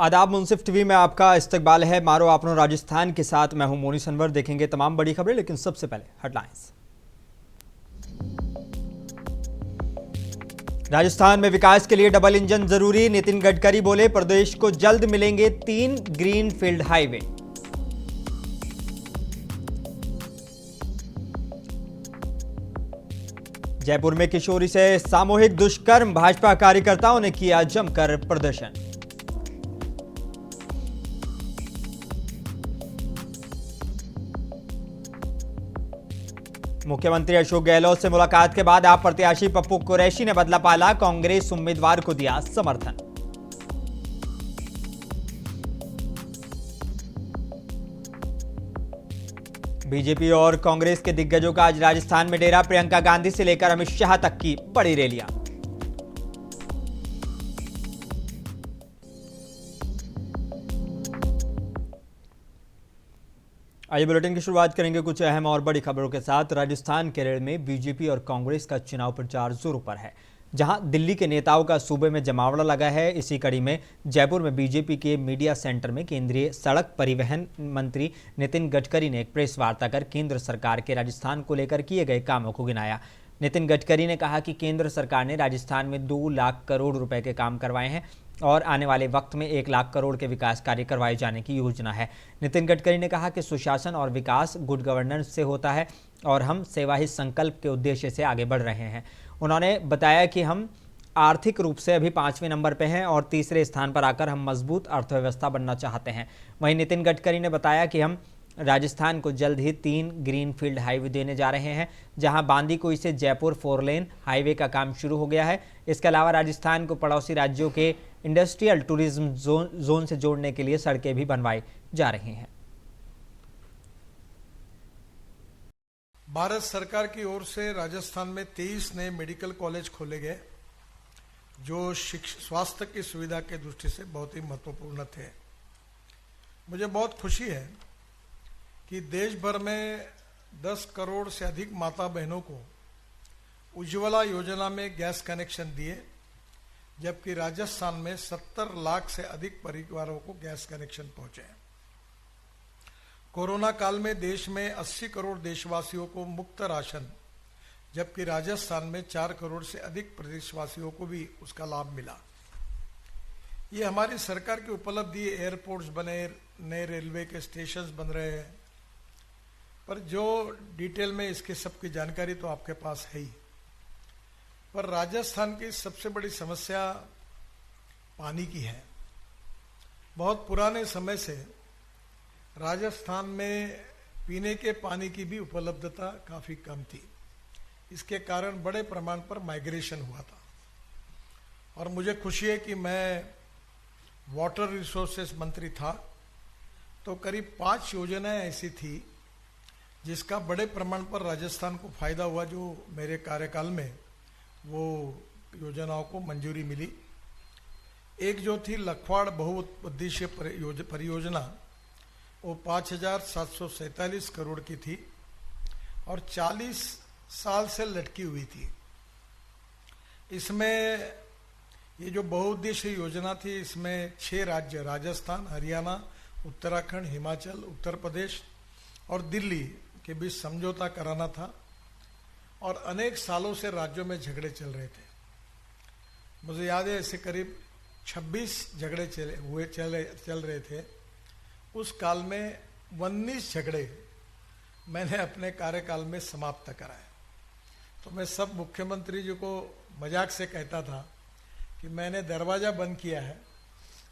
आदाब मुंसिफ टीवी में आपका इस्तकबाल है। मारो आपनो राजस्थान के साथ मैं हूं मोनी सनवर। देखेंगे तमाम बड़ी खबरें, लेकिन सबसे पहले हेडलाइंस। राजस्थान में विकास के लिए डबल इंजन जरूरी, नितिन गडकरी बोले प्रदेश को जल्द मिलेंगे 3 ग्रीनफील्ड हाईवे। जयपुर में किशोरी से सामूहिक दुष्कर्म, भाजपा कार्यकर्ताओं ने किया जमकर प्रदर्शन। मुख्यमंत्री अशोक गहलोत से मुलाकात के बाद आप प्रत्याशी पप्पू कुरैशी ने बदला पाला, कांग्रेस उम्मीदवार को दिया समर्थन। बीजेपी और कांग्रेस के दिग्गजों का आज राजस्थान में डेरा, प्रियंका गांधी से लेकर अमित शाह तक की बड़ी रैलियां। आइए बुलेटिन की शुरुआत करेंगे कुछ अहम और बड़ी खबरों के साथ। राजस्थान केरल में बीजेपी और कांग्रेस का चुनाव प्रचार जोरों पर है। जहां दिल्ली के नेताओं का सूबे में जमावड़ा लगा है, इसी कड़ी में जयपुर में बीजेपी के मीडिया सेंटर में केंद्रीय सड़क परिवहन मंत्री नितिन गडकरी ने एक प्रेस वार्ता कर केंद्र सरकार के राजस्थान को लेकर किए गए कामों को गिनाया। नितिन गडकरी ने कहा कि केंद्र सरकार ने राजस्थान में 2 लाख करोड़ रुपए के काम करवाए हैं और आने वाले वक्त में 1 लाख करोड़ के विकास कार्य करवाए जाने की योजना है। नितिन गडकरी ने कहा कि सुशासन और विकास गुड गवर्नेंस से होता है और हम सेवा ही संकल्प के उद्देश्य से आगे बढ़ रहे हैं। उन्होंने बताया कि हम आर्थिक रूप से अभी 5वें नंबर पर हैं और तीसरे स्थान पर आकर हम मजबूत अर्थव्यवस्था बनना चाहते हैं। वहीं नितिन गडकरी ने बताया कि हम राजस्थान को जल्द ही 3 ग्रीनफील्ड हाईवे देने जा रहे हैं, जहां बांदीकुई से जयपुर 4 लेन हाईवे का काम शुरू हो गया है। इसके अलावा राजस्थान को पड़ोसी राज्यों के इंडस्ट्रियल टूरिज्म जोन से जोड़ने के लिए सड़कें भी बनवाई जा रही हैं। भारत सरकार की ओर से राजस्थान में 23 नए मेडिकल कॉलेज खोले गए, जो स्वास्थ्य की सुविधा के दृष्टि से बहुत ही महत्वपूर्ण थे। मुझे बहुत खुशी है कि देश भर में 10 करोड़ से अधिक माता बहनों को उज्ज्वला योजना में गैस कनेक्शन दिए, जबकि राजस्थान में 70 लाख से अधिक परिवारों को गैस कनेक्शन पहुंचे। कोरोना काल में देश में 80 करोड़ देशवासियों को मुफ्त राशन, जबकि राजस्थान में 4 करोड़ से अधिक प्रदेशवासियों को भी उसका लाभ मिला। ये हमारी सरकार की उपलब्धि। एयरपोर्ट्स बने, नए रेलवे के स्टेशन बन रहे हैं, पर जो डिटेल में इसके सब की जानकारी तो आपके पास है ही। पर राजस्थान की सबसे बड़ी समस्या पानी की है। बहुत पुराने समय से राजस्थान में पीने के पानी की भी उपलब्धता काफी कम थी। इसके कारण बड़े प्रमाण पर माइग्रेशन हुआ था और मुझे खुशी है कि मैं वाटर रिसोर्सेस मंत्री था तो करीब 5 योजनाएं ऐसी थी जिसका बड़े प्रमाण पर राजस्थान को फायदा हुआ, जो मेरे कार्यकाल में वो योजनाओं को मंजूरी मिली। एक जो थी लखवाड़ बहुउद्देशीय परियोजना, वो 5,747 करोड़ की थी और 40 साल से लटकी हुई थी। इसमें ये जो बहुउद्देशीय योजना थी, इसमें 6 राज्य राजस्थान, हरियाणा, उत्तराखंड, हिमाचल, उत्तर प्रदेश और दिल्ली के बीच समझौता कराना था और अनेक सालों से राज्यों में झगड़े चल रहे थे। मुझे याद है ऐसे करीब 26 झगड़े चल रहे थे। उस काल में 19 झगड़े मैंने अपने कार्यकाल में समाप्त कराए। तो मैं सब मुख्यमंत्री जी को मजाक से कहता था कि मैंने दरवाजा बंद किया है,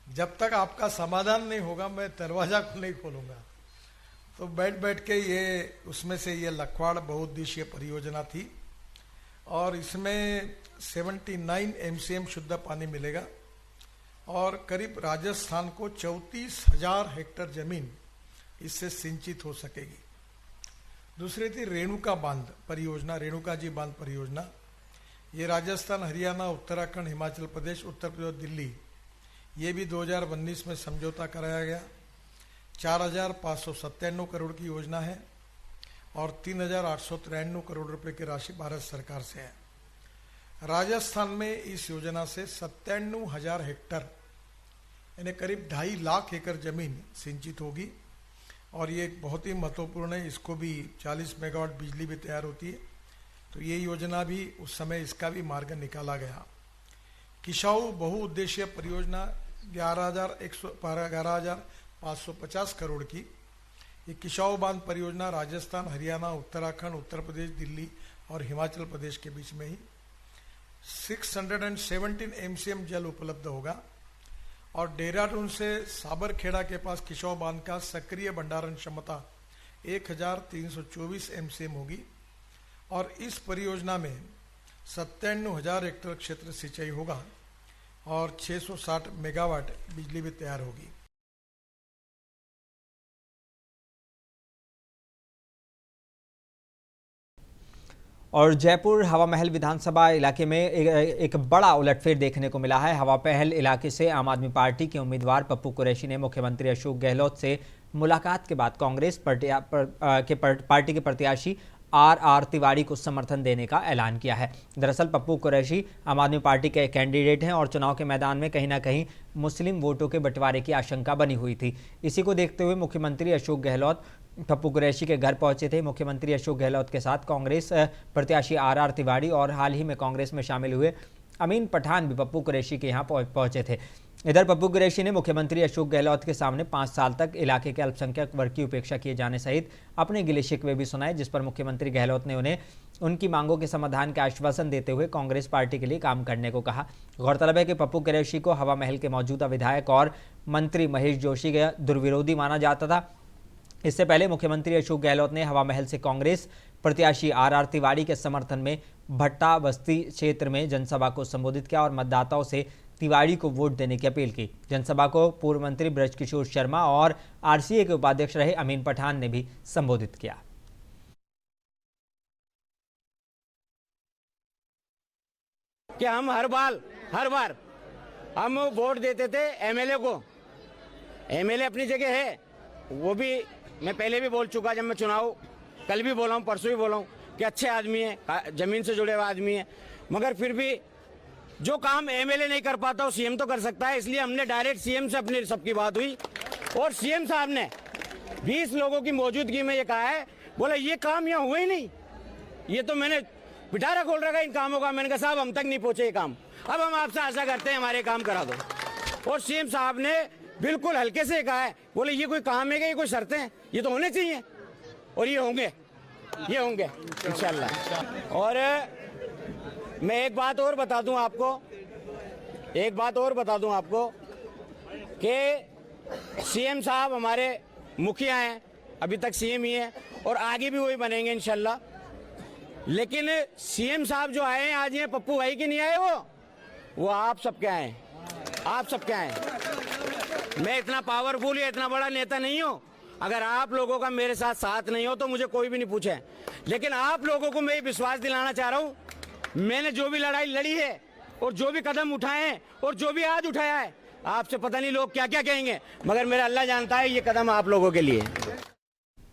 जब तक आपका समाधान नहीं होगा मैं दरवाजा को नहीं खोलूंगा। तो बैठ बैठ के ये उसमें से ये लखवाड़ बहुउद्देशीय परियोजना थी और इसमें 79 MCM शुद्ध पानी मिलेगा और करीब राजस्थान को 34,000 हेक्टेयर जमीन इससे सिंचित हो सकेगी। दूसरी थी रेणुका बांध परियोजना, रेणुका जी बांध परियोजना। ये राजस्थान, हरियाणा, उत्तराखंड, हिमाचल प्रदेश, उत्तर प्रदेश, दिल्ली, ये भी 2019 में समझौता कराया गया। 4,597 करोड़ की योजना है और 3,893 करोड़ रुपए की राशि भारत सरकार से है। राजस्थान में इस योजना से 97,000 हेक्टेयर यानी करीब 2.5 लाख एकड़ जमीन सिंचित होगी और ये एक बहुत ही महत्वपूर्ण है। इसको भी 40 मेगावाट बिजली भी तैयार होती है। तो ये योजना भी उस समय इसका भी मार्ग निकाला गया। किसाऊ बहुउद्देशीय परियोजना 11,550 करोड़ की ये किसाऊ बांध परियोजना राजस्थान, हरियाणा, उत्तराखंड, उत्तर प्रदेश, दिल्ली और हिमाचल प्रदेश के बीच में ही 617 MCM जल उपलब्ध होगा और देहरादून से साबरखेड़ा के पास किसाऊ बांध का सक्रिय भंडारण क्षमता 1324 MCM होगी और इस परियोजना में 97,000 हेक्टेयर क्षेत्र सिंचाई होगा और 660 मेगावाट बिजली भी तैयार होगी। और जयपुर हवा महल विधानसभा इलाके में एक बड़ा उलटफेर देखने को मिला है। हवा महल इलाके से आम आदमी पार्टी के उम्मीदवार पप्पू कुरैशी ने मुख्यमंत्री अशोक गहलोत से मुलाकात के बाद कांग्रेस पार्टी के प्रत्याशी आर तिवारी को समर्थन देने का ऐलान किया है। दरअसल पप्पू कुरैशी आम आदमी पार्टी के कैंडिडेट हैं और चुनाव के मैदान में कहीं ना कहीं मुस्लिम वोटों के बंटवारे की आशंका बनी हुई थी। इसी को देखते हुए मुख्यमंत्री अशोक गहलोत पप्पू कुरैशी के घर पहुंचे थे। मुख्यमंत्री अशोक गहलोत के साथ कांग्रेस प्रत्याशी आर तिवारी और हाल ही में कांग्रेस में शामिल हुए अमीन पठान भी पप्पू कुरैशी के यहाँ पहुंचे थे। इधर पप्पू कुरैशी ने मुख्यमंत्री अशोक गहलोत के सामने 5 साल तक इलाके के अल्पसंख्यक वर्ग की उपेक्षा किए जाने सहित अपने गिले शिकवे भी सुनाए, जिस पर मुख्यमंत्री गहलोत ने उन्हें उनकी मांगों के समाधान का आश्वासन देते हुए कांग्रेस पार्टी के लिए काम करने को कहा। गौरतलब है कि पप्पू कुरैशी को हवा महल के मौजूदा विधायक और मंत्री महेश जोशी का दुर्विरोधी माना जाता था। इससे पहले मुख्यमंत्री अशोक गहलोत ने हवा महल से कांग्रेस प्रत्याशी आर तिवारी के समर्थन में भट्टा बस्ती क्षेत्र में जनसभा को संबोधित किया और मतदाताओं से तिवारी को वोट देने की अपील की। जनसभा को पूर्व मंत्री ब्रजकिशोर शर्मा और आरसीए के उपाध्यक्ष रहे अमीन पठान ने भी संबोधित किया। कि हम हर बार हम वोट देते थे एमएलए को। एमएलए अपनी जगह है, वो भी मैं पहले भी बोल चुका, जब मैं चुनाव कल भी बोला हूँ, परसों भी बोला हूँ कि अच्छे आदमी है, जमीन से जुड़े हुए आदमी है, मगर फिर भी जो काम एमएलए नहीं कर पाता वो सीएम तो कर सकता है। इसलिए हमने डायरेक्ट सीएम से अपनी सबकी बात हुई और सीएम साहब ने 20 लोगों की मौजूदगी में ये कहा है, बोला ये काम यहाँ हुआ ही नहीं, ये तो मैंने पिटारा खोल रखा इन कामों का। मैंने कहा साहब हम तक नहीं पहुंचे ये काम, अब हम आपसे आशा करते हैं हमारे काम करा दो। और सीएम साहब ने बिल्कुल हल्के से कहा है, बोले ये कोई काम है क्या, ये कोई शर्तें हैं, ये तो होने चाहिए और ये होंगे इंशाल्लाह। और मैं एक बात और बता दूं आपको कि सीएम साहब हमारे मुखिया हैं, अभी तक सीएम ही हैं और आगे भी वही बनेंगे इंशाल्लाह। लेकिन सीएम साहब जो आए हैं आज, ये पप्पू भाई के नहीं आए, वो आप सबके आए, आप सबके आए। मैं इतना पावरफुल या इतना बड़ा नेता नहीं हूं, अगर आप लोगों का मेरे साथ नहीं हो तो मुझे कोई भी नहीं पूछे। लेकिन आप लोगों को मैं ये विश्वास दिलाना चाह रहा हूं, मैंने जो भी लड़ाई लड़ी है और जो भी कदम उठाए हैं और जो भी आज उठाया है, आपसे पता नहीं लोग क्या क्या कहेंगे, मगर मेरा अल्लाह जानता है ये कदम आप लोगों के लिए।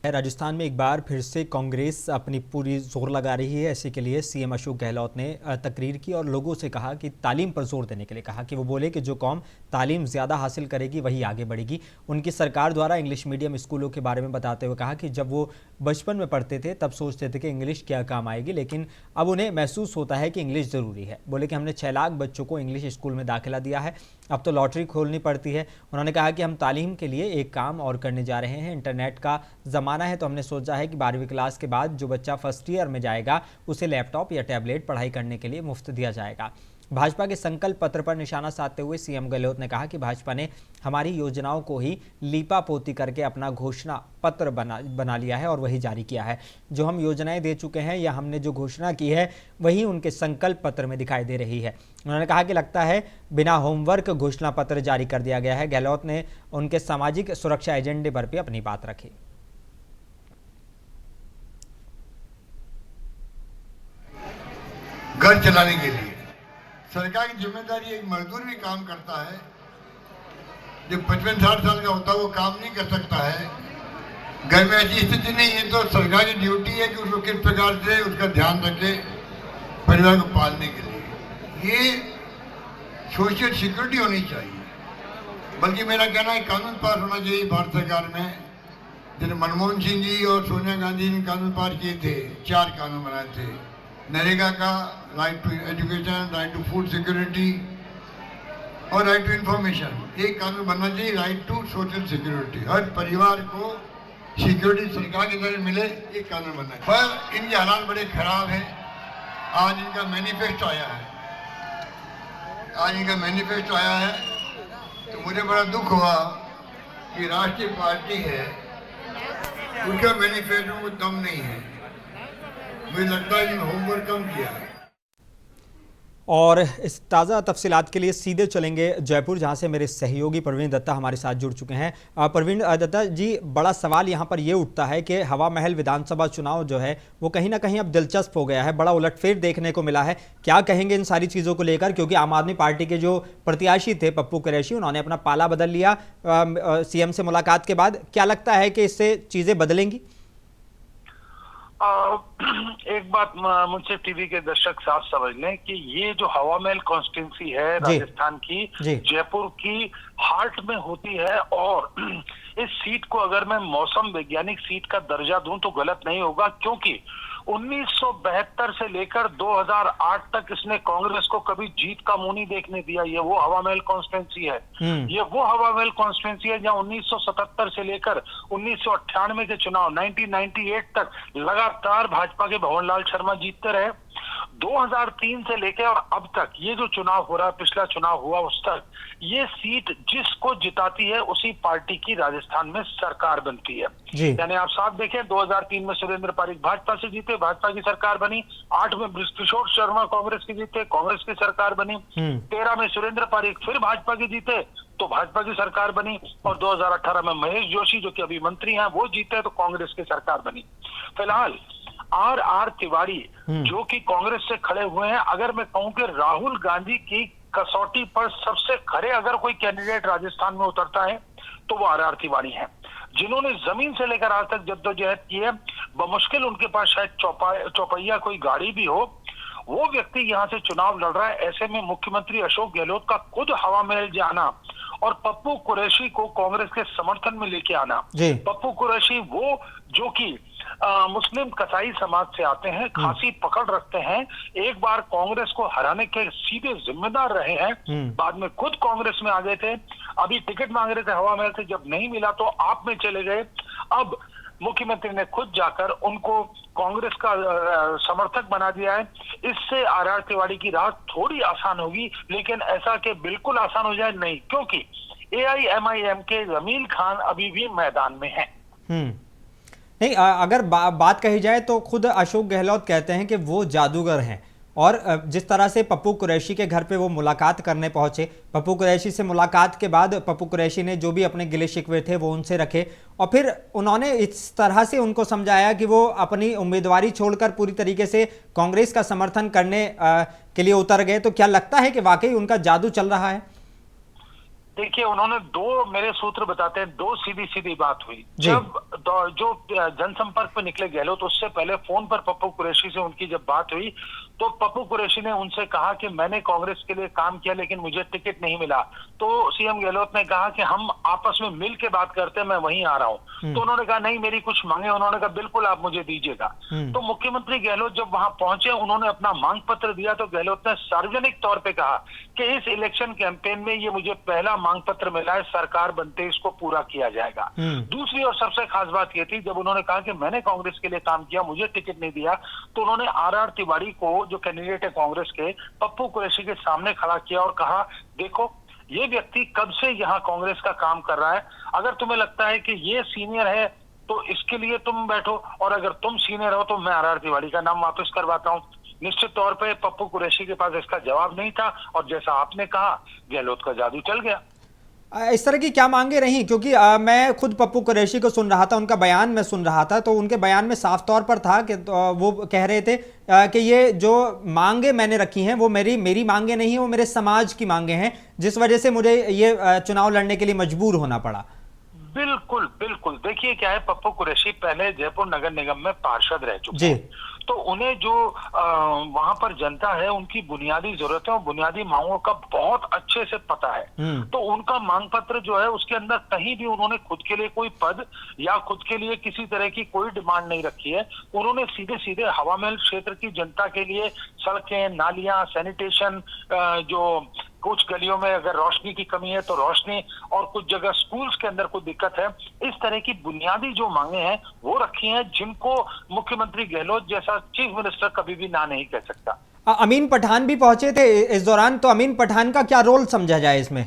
राजस्थान में एक बार फिर से कांग्रेस अपनी पूरी जोर लगा रही है। इसी के लिए सीएम अशोक गहलोत ने तकरीर की और लोगों से कहा कि तालीम पर जोर देने के लिए कहा कि वो बोले कि जो कौम तालीम ज़्यादा हासिल करेगी वही आगे बढ़ेगी। उनकी सरकार द्वारा इंग्लिश मीडियम स्कूलों के बारे में बताते हुए कहा कि जब वो बचपन में पढ़ते थे तब सोचते थे कि इंग्लिश क्या काम आएगी, लेकिन अब उन्हें महसूस होता है कि इंग्लिश ज़रूरी है। बोले कि हमने 6 लाख बच्चों को इंग्लिश स्कूल में दाखिला दिया है, अब तो लॉटरी खोलनी पड़ती है। उन्होंने कहा कि हम तालीम के लिए एक काम और करने जा रहे हैं। इंटरनेट का ज़माना है तो हमने सोचा है कि 12वीं क्लास के बाद जो बच्चा फर्स्ट ईयर में जाएगा उसे लैपटॉप या टैबलेट पढ़ाई करने के लिए मुफ्त दिया जाएगा। भाजपा के संकल्प पत्र पर निशाना साधते हुए सीएम गहलोत ने कहा कि भाजपा ने हमारी योजनाओं को ही लीपा पोती करके अपना घोषणा पत्र बना लिया है और वही जारी किया है। जो हम योजनाएं दे चुके हैं या हमने जो घोषणा की है वही उनके संकल्प पत्र में दिखाई दे रही है। उन्होंने कहा कि लगता है बिना होमवर्क घोषणा पत्र जारी कर दिया गया है। गहलोत ने उनके सामाजिक सुरक्षा एजेंडे पर भी अपनी बात रखी। घर चलाने के लिए सरकार की जिम्मेदारी, एक मजदूर भी काम करता है, जो 55-60 साल का होता है वो काम नहीं कर सकता है। घर में ऐसी स्थिति नहीं है तो सरकार की ड्यूटी है कि उसको किस प्रकार से उसका ध्यान रखे परिवार को पालने के लिए। ये सोशल सिक्योरिटी होनी चाहिए। बल्कि मेरा कहना है कानून पास होना चाहिए भारत सरकार में। जैसे मनमोहन सिंह जी और सोनिया गांधी ने कानून पास किए थे, 4 कानून बनाए थे, नरेगा का, right to education, right to food security और राइट टू इंफॉर्मेशन। एक कानून बनना चाहिए राइट टू सोशल सिक्योरिटी, हर परिवार को सिक्योरिटी सरकार की तरफ मिले, एक कानून बनना चाहिए। पर इनके हालात बड़े खराब हैं। आज इनका मैनिफेस्टो आया है, तो मुझे बड़ा दुख हुआ कि राष्ट्रीय पार्टी है, उनका मैनिफेस्टो में दम नहीं है। मुझे लगता है इन्होंने होमवर्क कम किया है। और इस ताज़ा तफसीलात के लिए सीधे चलेंगे जयपुर, जहां से मेरे सहयोगी प्रवीण दत्ता हमारे साथ जुड़ चुके हैं। प्रवीण दत्ता जी, बड़ा सवाल यहां पर यह उठता है कि हवा महल विधानसभा चुनाव जो है वो कहीं ना कहीं अब दिलचस्प हो गया है, बड़ा उलटफेर देखने को मिला है। क्या कहेंगे इन सारी चीज़ों को लेकर, क्योंकि आम आदमी पार्टी के जो प्रत्याशी थे पप्पू कुरैशी, उन्होंने अपना पाला बदल लिया सीएम से मुलाकात के बाद। क्या लगता है कि इससे चीज़ें बदलेंगी? एक बात मुझसे टीवी के दर्शक साफ समझ लें कि ये जो हवा महल कॉन्स्टिट्यूंसी है राजस्थान की, जयपुर की हार्ट में होती है। और इस सीट को अगर मैं मौसम वैज्ञानिक सीट का दर्जा दूं तो गलत नहीं होगा, क्योंकि 1972 से लेकर 2008 तक इसने कांग्रेस को कभी जीत का मुंह नहीं देखने दिया। ये वो हवा महल कॉन्स्टिट्यूंसी है। ये वो हवा महल कॉन्स्टिट्यूंसी है जहां 1977 से लेकर 1998 के चुनाव 1998 तक लगातार भाजपा के भंवरलाल शर्मा जीतते रहे। 2003 से लेकर और अब तक ये जो चुनाव हो रहा है, पिछला चुनाव हुआ उस तक, ये सीट जिसको जिताती है उसी पार्टी की राजस्थान में सरकार बनती है। यानी आप साफ देखें, 2003 में सुरेंद्र पारिक भाजपा से जीते, भाजपा की सरकार बनी। 8 में बृजकिशोर शर्मा कांग्रेस के जीते, कांग्रेस की सरकार बनी। 13 में सुरेंद्र पारिक फिर भाजपा के जीते तो भाजपा की सरकार बनी। और 2018 में महेश जोशी जो कि अभी मंत्री हैं वो जीते तो कांग्रेस की सरकार बनी। फिलहाल आर तिवारी जो कि कांग्रेस से खड़े हुए हैं, अगर मैं कहूं कि राहुल गांधी की कसौटी पर सबसे खरे अगर कोई कैंडिडेट राजस्थान में उतरता है तो वो आर तिवारी हैं, जिन्होंने जमीन से लेकर आज तक जद्दोजहद की है। बमुश्किल उनके पास शायद चौपहिया कोई गाड़ी भी हो। वो व्यक्ति यहाँ से चुनाव लड़ रहा है। ऐसे में मुख्यमंत्री अशोक गहलोत का खुद हवा महल जाना और पप्पू कुरैशी को कांग्रेस के समर्थन में लेके आना। पप्पू कुरैशी वो जो कि मुस्लिम कसाई समाज से आते हैं, खासी पकड़ रखते हैं, एक बार कांग्रेस को हराने के सीधे जिम्मेदार रहे हैं, बाद में खुद कांग्रेस में आ गए थे। अभी टिकट मांग रहे थे हवा महल से, जब नहीं मिला तो आप में चले गए। अब मुख्यमंत्री ने खुद जाकर उनको कांग्रेस का समर्थक बना दिया है। इससे आर तिवारी की राह थोड़ी आसान होगी, लेकिन ऐसा कि बिल्कुल आसान हो जाए नहीं, क्योंकि AIMIM के जमील खान अभी भी मैदान में हैं। नहीं, अगर बात कही जाए तो खुद अशोक गहलोत कहते हैं कि वो जादूगर हैं। और जिस तरह से पप्पू कुरैशी के घर पे वो मुलाकात करने पहुंचे, पप्पू कुरैशी से मुलाकात के बाद पप्पू कुरैशी ने जो भी अपने गिले शिकवे थे वो उनसे रखे और फिर उन्होंने इस तरह से उनको समझाया कि वो अपनी उम्मीदवारी छोड़कर पूरी तरीके से कांग्रेस का समर्थन करने के लिए उतर गए। तो क्या लगता है कि वाकई उनका जादू चल रहा है? देखिए, उन्होंने दो मेरे सूत्र बताते हैं, दो सीधी सीधी बात हुई। जब जो जनसंपर्क पे निकले गहलोत, उससे पहले फोन पर पप्पू कुरैशी से उनकी जब बात हुई तो पप्पू कुरैशी ने उनसे कहा कि मैंने कांग्रेस के लिए काम किया लेकिन मुझे टिकट नहीं मिला। तो सीएम गहलोत ने कहा कि हम आपस में मिल के बात करते हैं, मैं वहीं आ रहा हूं। तो उन्होंने कहा नहीं, मेरी कुछ मांगे। उन्होंने कहा बिल्कुल आप मुझे दीजिएगा। तो मुख्यमंत्री गहलोत जब वहां पहुंचे, उन्होंने अपना मांग पत्र दिया तो गहलोत ने सार्वजनिक तौर पर कहा कि इस इलेक्शन कैंपेन में ये मुझे पहला मांग पत्र मिला है, सरकार बनते इसको पूरा किया जाएगा। दूसरी और सबसे खास बात यह थी, जब उन्होंने कहा कि मैंने कांग्रेस के लिए काम किया, मुझे टिकट नहीं दिया, तो उन्होंने आर तिवारी को, जो कैंडिडेट है कांग्रेस के, पप्पू कुरैशी के सामने खड़ा किया और कहा देखो ये व्यक्ति कब से यहाँ कांग्रेस का काम कर रहा है, अगर तुम्हें लगता है कि ये सीनियर है तो इसके लिए तुम बैठो, और अगर तुम सीनियर हो तो मैं आर तिवारी का नाम वापस करवाता हूँ। निश्चित तौर पे पप्पू कुरैशी के पास इसका जवाब नहीं था और जैसा आपने कहा, गहलोत का जादू चल गया। इस तरह की क्या मांगे रही? क्योंकि मैं खुद पप्पू कुरैशी को सुन रहा था, उनका बयान में सुन रहा था, तो उनके बयान में साफ तौर पर था कि वो कह रहे थे कि ये जो मांगे मैंने रखी हैं वो मेरी मांगे नहीं है, वो मेरे समाज की मांगे हैं, जिस वजह से मुझे ये चुनाव लड़ने के लिए मजबूर होना पड़ा। बिल्कुल बिल्कुल। देखिए क्या है, पप्पू कुरैशी पहले जयपुर नगर निगम में पार्षद रह चुके हैं, तो उन्हें जो वहां पर जनता है उनकी बुनियादी जरूरतें और बुनियादी मांगों का बहुत अच्छे से पता है। तो उनका मांग पत्र जो है उसके अंदर कहीं भी उन्होंने खुद के लिए कोई पद या खुद के लिए किसी तरह की कोई डिमांड नहीं रखी है। उन्होंने सीधे सीधे हवा महल क्षेत्र की जनता के लिए सड़कें, नालियां, सैनिटेशन, जो कुछ गलियों में अगर रोशनी की कमी है तो रोशनी, और कुछ जगह स्कूल्स के अंदर कोई दिक्कत है, इस तरह की बुनियादी जो मांगे हैं वो रखी हैं, जिनको मुख्यमंत्री गहलोत जैसा चीफ मिनिस्टर कभी भी ना नहीं कह सकता। अमीन पठान भी पहुंचे थे इस दौरान, तो अमीन पठान का क्या रोल समझा जाए इसमें?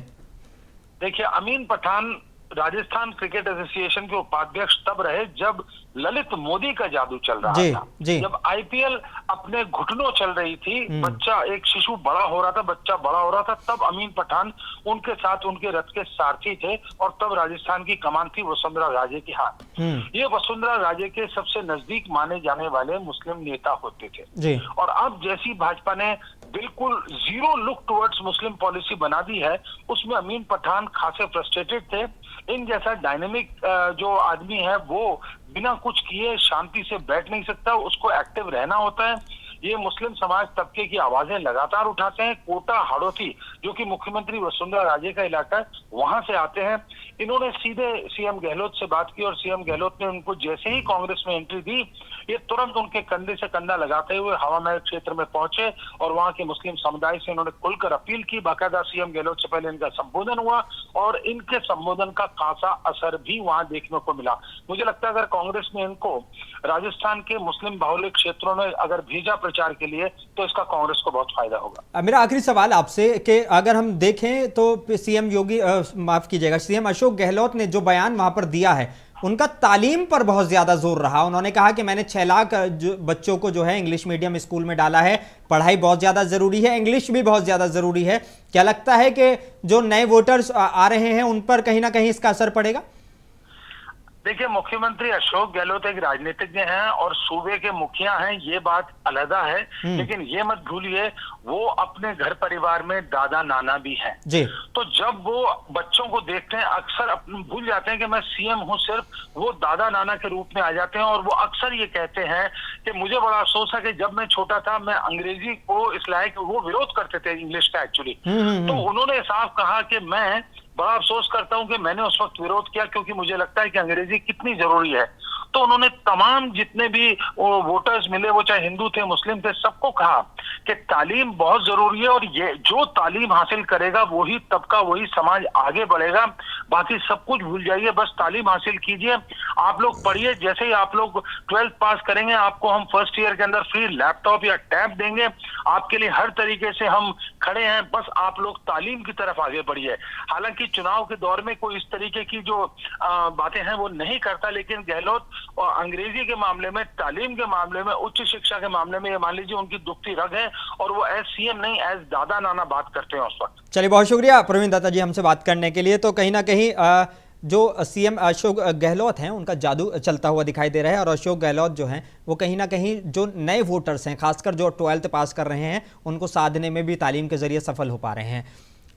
देखिए, अमीन पठान राजस्थान क्रिकेट एसोसिएशन के उपाध्यक्ष तब रहे जब ललित मोदी का जादू चल रहा था, जब आईपीएल अपने घुटनों चल रही थी, बच्चा एक शिशु बड़ा हो रहा था, बच्चा बड़ा हो रहा था, तब अमीन पठान उनके साथ उनके रथ के सारथी थे और तब राजस्थान की कमान थी वसुंधरा राजे के हाथ। ये वसुंधरा राजे के सबसे नजदीक माने जाने वाले मुस्लिम नेता होते थे। और अब जैसी भाजपा ने बिल्कुल जीरो लुक टुवर्ड्स मुस्लिम पॉलिसी बना दी है, उसमें अमीन पठान खासे फ्रस्ट्रेटेड थे। इन जैसा डायनेमिक जो आदमी है वो बिना कुछ किए शांति से बैठ नहीं सकता, उसको एक्टिव रहना होता है। ये मुस्लिम समाज तबके की आवाजें लगातार उठाते हैं। कोटा हाड़ौती जो कि मुख्यमंत्री वसुंधरा राजे का इलाका है, वहां से आते हैं। इन्होंने सीधे सीएम गहलोत से बात की और सीएम गहलोत ने उनको जैसे ही कांग्रेस में एंट्री दी, ये तुरंत उनके कंधे से कंधा लगाते हुए हवा महल क्षेत्र में पहुंचे और वहां के मुस्लिम समुदाय से इन्होंने खुलकर अपील की। बाकायदा सीएम गहलोत से पहले इनका संबोधन हुआ और इनके संबोधन का खासा असर भी वहां देखने को मिला। मुझे लगता है अगर कांग्रेस ने इनको राजस्थान के मुस्लिम बाहुल्य क्षेत्रों में अगर भेजा प्रचार के लिए तो इसका कांग्रेस को बहुत फायदा होगा। मेरा आखिरी सवाल आपसे कि अगर हम देखें तो सीएम योगी माफ कीजिएगा, सीएम अशोक गहलोत ने जो बयान वहां पर दिया है, उनका तालीम पर बहुत ज्यादा जोर रहा। उन्होंने कहा कि मैंने 6 लाख बच्चों को जो है इंग्लिश मीडियम स्कूल में डाला है, पढ़ाई बहुत ज्यादा जरूरी है, इंग्लिश भी बहुत ज्यादा जरूरी है। क्या लगता है कि जो नए वोटर्स आ रहे हैं उन पर कहीं ना कहीं इसका असर पड़ेगा? देखिए, मुख्यमंत्री अशोक गहलोत एक राजनीतिज्ञ हैं और सूबे के मुखिया हैं, ये बात अलहदा है, लेकिन ये मत भूलिए वो अपने घर परिवार में दादा नाना भी हैं। तो जब वो बच्चों को देखते हैं अक्सर भूल जाते हैं कि मैं सीएम हूं, सिर्फ वो दादा नाना के रूप में आ जाते हैं और वो अक्सर ये कहते हैं कि मुझे बड़ा अफसोस है कि जब मैं छोटा था मैं अंग्रेजी को इस लायक, वो विरोध करते थे इंग्लिश का एक्चुअली, तो उन्होंने साफ कहा कि मैं बड़ा अफसोस करता हूं कि मैंने उस वक्त विरोध किया क्योंकि मुझे लगता है कि अंग्रेजी कितनी जरूरी है। तो उन्होंने तमाम जितने भी वोटर्स मिले, वो चाहे हिंदू थे, मुस्लिम थे, सबको कहा कि तालीम बहुत जरूरी है और ये जो तालीम हासिल करेगा वही तबका, वही समाज आगे बढ़ेगा। बाकी सब कुछ भूल जाइए, बस तालीम हासिल कीजिए, आप लोग पढ़िए। जैसे ही आप लोग 12th पास करेंगे आपको हम फर्स्ट ईयर के अंदर फ्री लैपटॉप या टैब देंगे, आपके लिए हर तरीके से हम खड़े हैं, बस आप लोग तालीम की तरफ आगे बढ़िए। हालांकि चुनाव के दौर में कोई इस तरीके की जो बातें हैं वो नहीं करता, लेकिन गहलोत और अंग्रेजी के मामले में, तालीम के मामले में, उच्च शिक्षा के मामले में ये मान लीजिए उनकी दुखती रग है और वो एज सीएम नहीं एज दादा नाना बात करते हैं उस वक्त। चलिए, बहुत शुक्रिया प्रवीण दत्ता जी हमसे बात करने के लिए। तो कहीं ना कहीं जो सीएम अशोक गहलोत हैं उनका जादू चलता हुआ दिखाई दे रहा है और अशोक गहलोत जो हैं वो कहीं ना कहीं जो नए वोटर्स हैं, खासकर जो 12th पास कर रहे हैं, उनको साधने में भी तालीम के जरिए सफल हो पा रहे हैं।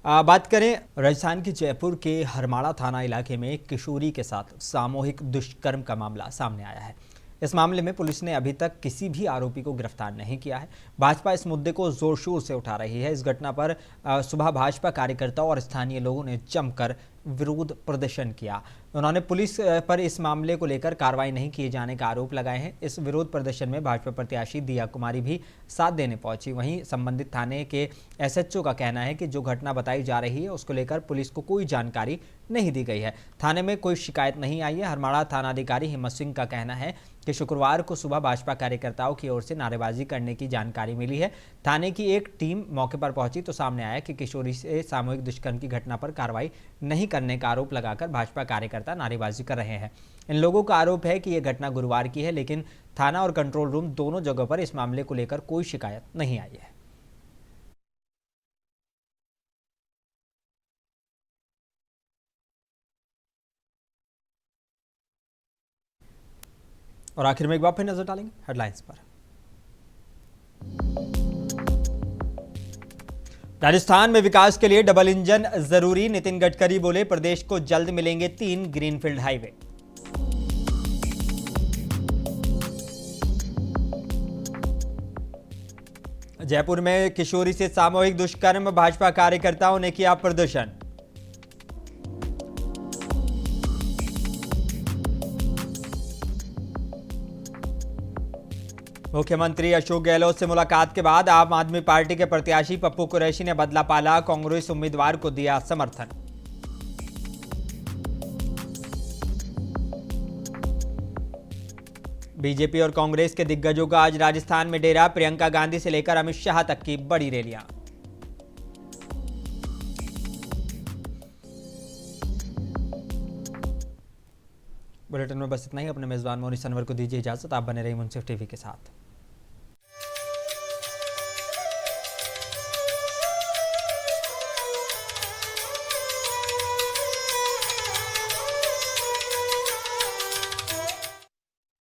बात करें राजस्थान के जयपुर के हरमाड़ा थाना इलाके में एक किशोरी के साथ सामूहिक दुष्कर्म का मामला सामने आया है। इस मामले में पुलिस ने अभी तक किसी भी आरोपी को गिरफ्तार नहीं किया है। भाजपा इस मुद्दे को जोर शोर से उठा रही है। इस घटना पर सुबह भाजपा कार्यकर्ताओं और स्थानीय लोगों ने जमकर विरोध प्रदर्शन किया। उन्होंने पुलिस पर इस मामले को लेकर कार्रवाई नहीं किए जाने का आरोप लगाए हैं। इस विरोध प्रदर्शन में भाजपा प्रत्याशी दिया कुमारी भी साथ देने पहुंची। वहीं संबंधित थाने के एसएचओ का कहना है कि जो घटना बताई जा रही है उसको लेकर पुलिस को कोई जानकारी नहीं दी गई है। थाने में कोई शिकायत नहीं आई है। हरमाड़ा थानाधिकारी हिम्मत सिंह का कहना है कि शुक्रवार को सुबह भाजपा कार्यकर्ताओं की ओर से नारेबाजी करने की जानकारी मिली है। थाने की एक टीम मौके पर पहुंची तो सामने आया कि किशोरी से सामूहिक दुष्कर्म की घटना पर कार्रवाई नहीं करने का आरोप लगाकर भाजपा कार्यकर्ता नारेबाजी कर रहे हैं। इन लोगों का आरोप है कि यह घटना गुरुवार की है, लेकिन थाना और कंट्रोल रूम दोनों जगहों पर इस मामले को लेकर कोई शिकायत नहीं आई है। और आखिर में एक बार फिर नजर डालेंगे हेडलाइंस पर। राजस्थान में विकास के लिए डबल इंजन जरूरी, नितिन गडकरी बोले प्रदेश को जल्द मिलेंगे 3 ग्रीनफील्ड हाईवे। जयपुर में किशोरी से सामूहिक दुष्कर्म, भाजपा कार्यकर्ताओं ने किया प्रदर्शन। मुख्यमंत्री अशोक गहलोत से मुलाकात के बाद आम आदमी पार्टी के प्रत्याशी पप्पू कुरैशी ने बदला पाला, कांग्रेस उम्मीदवार को दिया समर्थन। बीजेपी और कांग्रेस के दिग्गजों का आज राजस्थान में डेरा, प्रियंका गांधी से लेकर अमित शाह तक की बड़ी रैलियां। बुलेटिन में बस इतना ही। अपने मेजबान मोनी सनवर को दीजिए इजाजत। आप बने रहिए मुंसिफ टीवी के साथ।